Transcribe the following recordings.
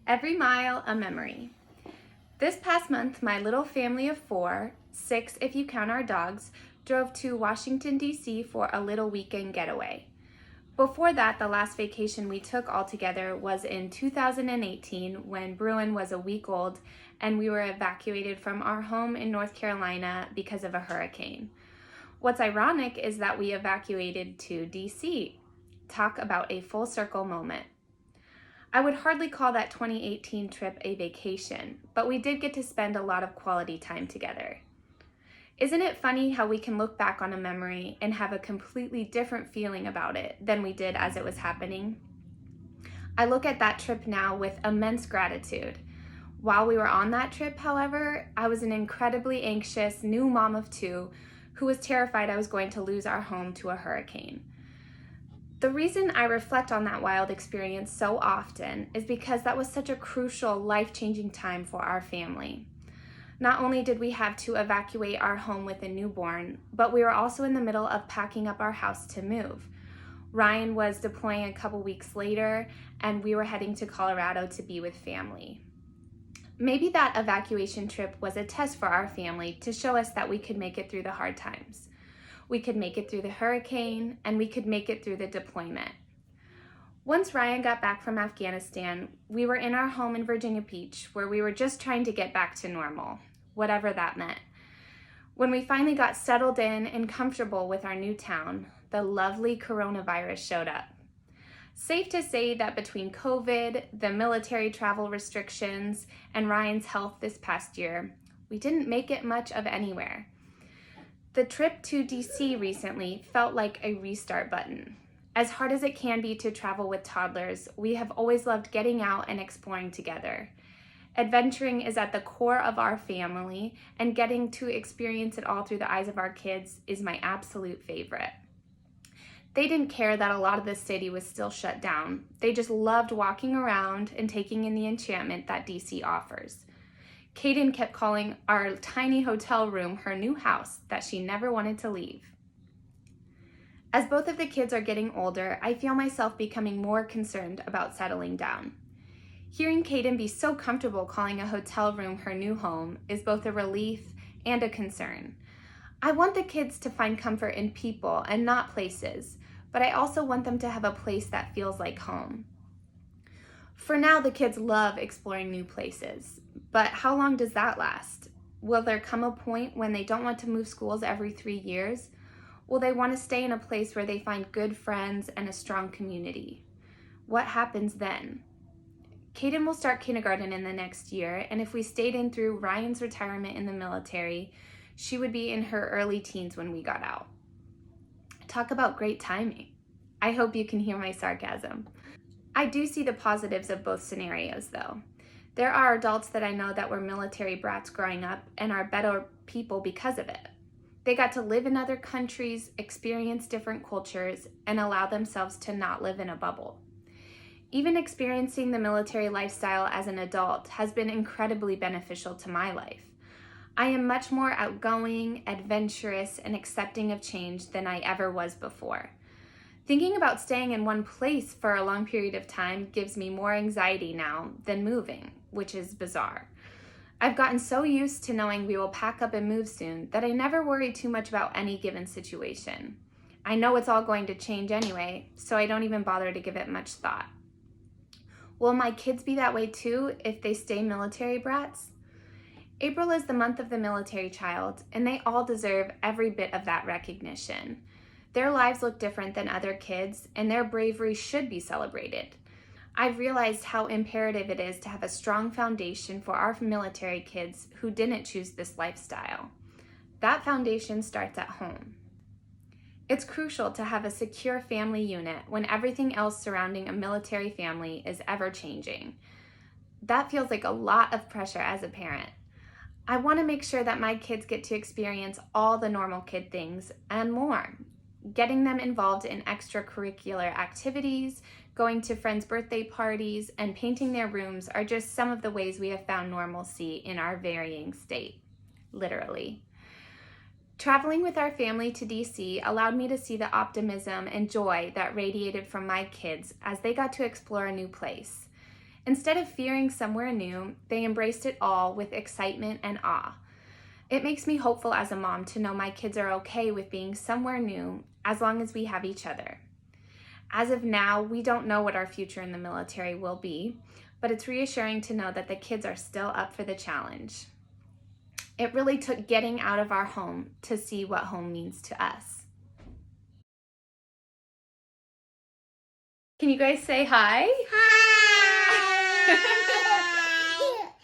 Every mile a memory. This past month, my little family of 4, 6 if you count our dogs, drove to Washington, D.C. for a little weekend getaway. Before that, the last vacation we took all together was in 2018 when Bruin was a week old and we were evacuated from our home in North Carolina because of a hurricane. What's ironic is that we evacuated to D.C. Talk about a full circle moment. I would hardly call that 2018 trip a vacation, but we did get to spend a lot of quality time together. Isn't it funny how we can look back on a memory and have a completely different feeling about it than we did as it was happening? I look at that trip now with immense gratitude. While we were on that trip, however, I was an incredibly anxious new mom of 2 who was terrified I was going to lose our home to a hurricane. The reason I reflect on that wild experience so often is because that was such a crucial, life-changing time for our family. Not only did we have to evacuate our home with a newborn, but we were also in the middle of packing up our house to move. Ryan was deploying a couple weeks later, and we were heading to Colorado to be with family. Maybe that evacuation trip was a test for our family to show us that we could make it through the hard times. We could make it through the hurricane, and we could make it through the deployment. Once Ryan got back from Afghanistan, we were in our home in Virginia Beach, where we were just trying to get back to normal, whatever that meant. When we finally got settled in and comfortable with our new town, the lovely coronavirus showed up. Safe to say that between COVID, the military travel restrictions, and Ryan's health this past year, we didn't make it much of anywhere. The trip to DC recently felt like a restart button. As hard as it can be to travel with toddlers, we have always loved getting out and exploring together. Adventuring is at the core of our family, and getting to experience it all through the eyes of our kids is my absolute favorite. They didn't care that a lot of the city was still shut down. They just loved walking around and taking in the enchantment that DC offers. Kaden kept calling our tiny hotel room her new house that she never wanted to leave. As both of the kids are getting older, I feel myself becoming more concerned about settling down. Hearing Kaden be so comfortable calling a hotel room her new home is both a relief and a concern. I want the kids to find comfort in people and not places, but I also want them to have a place that feels like home. For now, the kids love exploring new places, but how long does that last? Will there come a point when they don't want to move schools every 3 years? Will they want to stay in a place where they find good friends and a strong community? What happens then? Kaden will start kindergarten in the next year, and if we stayed in through Ryan's retirement in the military, she would be in her early teens when we got out. Talk about great timing. I hope you can hear my sarcasm. I do see the positives of both scenarios, though. There are adults that I know that were military brats growing up and are better people because of it. They got to live in other countries, experience different cultures, and allow themselves to not live in a bubble. Even experiencing the military lifestyle as an adult has been incredibly beneficial to my life. I am much more outgoing, adventurous, and accepting of change than I ever was before. Thinking about staying in one place for a long period of time gives me more anxiety now than moving, which is bizarre. I've gotten so used to knowing we will pack up and move soon that I never worry too much about any given situation. I know it's all going to change anyway, so I don't even bother to give it much thought. Will my kids be that way too if they stay military brats? April is the month of the military child, and they all deserve every bit of that recognition. Their lives look different than other kids, and their bravery should be celebrated. I've realized how imperative it is to have a strong foundation for our military kids who didn't choose this lifestyle. That foundation starts at home. It's crucial to have a secure family unit when everything else surrounding a military family is ever changing. That feels like a lot of pressure as a parent. I want to make sure that my kids get to experience all the normal kid things and more. Getting them involved in extracurricular activities, going to friends' birthday parties, and painting their rooms are just some of the ways we have found normalcy in our varying state, literally. Traveling with our family to DC allowed me to see the optimism and joy that radiated from my kids as they got to explore a new place. Instead of fearing somewhere new, they embraced it all with excitement and awe. It makes me hopeful as a mom to know my kids are okay with being somewhere new as long as we have each other. As of now, we don't know what our future in the military will be, but it's reassuring to know that the kids are still up for the challenge. It really took getting out of our home to see what home means to us. Can you guys say hi? Hi!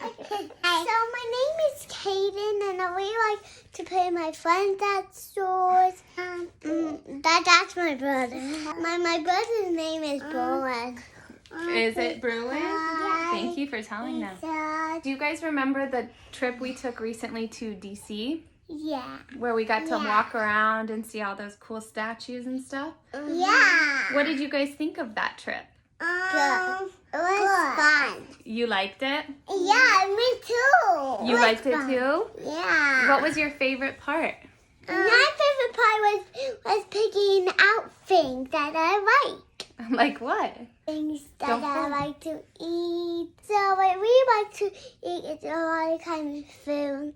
So my name is Kaden, and I really like to play with my friends at stores. That's my brother. My brother's name is Bruin. Is it Bruin? Yeah. Thank you for telling them. Do you guys remember the trip we took recently to DC? Yeah. Where we got to walk around and see all those cool statues and stuff? Yeah. What did you guys think of that trip? Good. It was fun. You liked it? Yeah, me too. You liked it too? Yeah. What was your favorite part? My favorite part was picking out things that I like. Like what? Things that I like to eat. So what we like to eat is a lot of kind of food.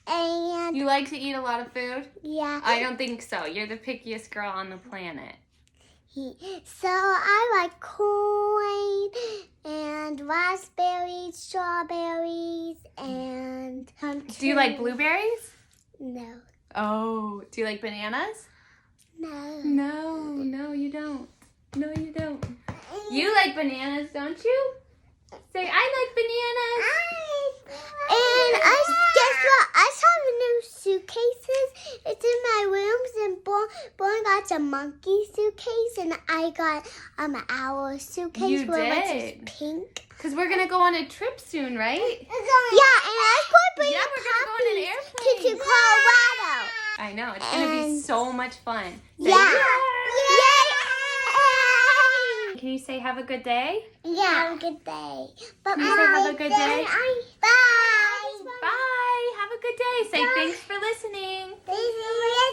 And You like to eat a lot of food? yeah. I don't think so. You're the pickiest girl on the planet. So I like corn and raspberries, strawberries, and pumpkin. Do you like blueberries? No. Oh, do you like bananas? No. No, you don't. No, you don't. You like bananas, don't you? Say, I like bananas. And guess what? I saw the new suitcases. It's in my rooms, and Born got a monkey suitcase, and I got an owl suitcase. You which did. is pink. Because we're going to go on a trip soon, right? Yeah, and I could bring Yeah, we're going to go on an airplane. to Colorado. I know. It's going to be so much fun. Say, Yeah. Yay! Can you say have a good day? Yeah. Have a good day. But Can you say have a good day? Bye. Bye. Have a good day. Say thanks for listening. Thanks for listening.